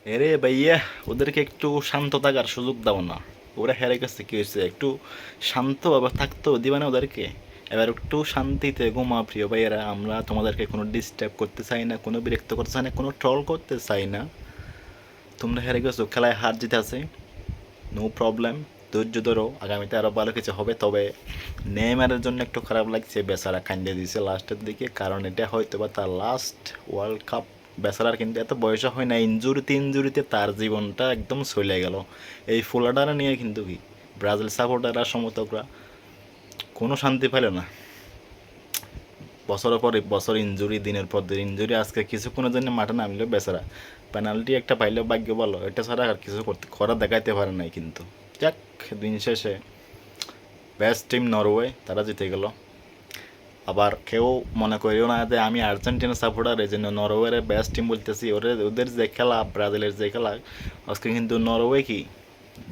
এরে ভাইয়া, ওদেরকে একটু শান্ত থাকার সুযোগ দাও না। ওরা হেরে গেছে, কি হয়েছে? একটু শান্তভাবে থাকতেও দিবে না ওদেরকে? এবার একটু শান্তিতে ঘুমা প্রিয় ভাইয়েরা। আমরা তোমাদেরকে কোনো ডিস্টার্ব করতে চাই না, কোনো বিরক্ত করতে চাই না, কোনো ট্রল করতে চাই না। তোমরা হেরে গেছো, খেলায় হার জিতে আছে, নো প্রবলেম। ধৈর্য ধরো, আগামীতে আরও ভালো কিছু হবে। তবে নেইমারের জন্য একটু খারাপ লাগছে, বেচারা কান্দে দিয়েছে লাস্টের দিকে, কারণ এটা হয়তো বা তার লাস্ট ওয়ার্ল্ড কাপ। বেচারার কিন্তু এত বয়স হয় না, ইঞ্জুরিতে তার জীবনটা একদম চলে গেল। এই ফুলাডারা নিয়ে কিন্তু কি ব্রাজিল সাপোর্টাররা, সমর্থকরা কোনো শান্তি পেল না। বছরের পর বছর ইঞ্জুরি, দিনের পর দিন ইঞ্জুরি, আজকে কিছুক্ষণের জন্য মাঠে নামলেও বেচারা পেনাল্টি একটা পাইলেও ভাগ্য ভালো, এটা ছাড়া আর কিছু করা দেখাইতে পারে নাই। কিন্তু যাক, দিন শেষে বেস্ট টিম নরওয়ে, তারা জিতে গেল। আবার কেউ মনে করিও না যে আমি আর্জেন্টিনা সাপোর্টার এই জন্য নরওয়ের বেস্ট টিম বলতেছি। ওদের যে খেলা, ব্রাজিলের যে খেলা, আজকে কিন্তু নরওয়ে কি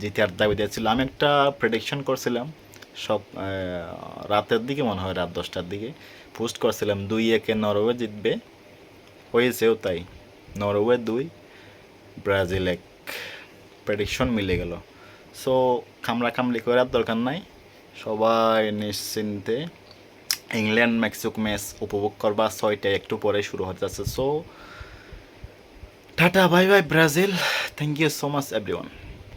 জিতার দাবি ছিল। আমি একটা প্রেডিকশন করছিলাম সব রাতের দিকে, মনে হয় রাত 10টার দিকে পোস্ট করছিলাম, 2-1 নরওয়ে জিতবে। হয়েছেও তাই, নরওয়ে 2, ব্রাজিল 1। প্রেডিকশন মিলে গেল। সো খামলি করার দরকার নাই, সবাই নিশ্চিন্তে ইংল্যান্ড মেক্সিকো ম্যাচ উপভোগ করবা। 6টায় একটু পরে শুরু হতে যাচ্ছে। So tata, bye bye Brazil, thank you so much everyone.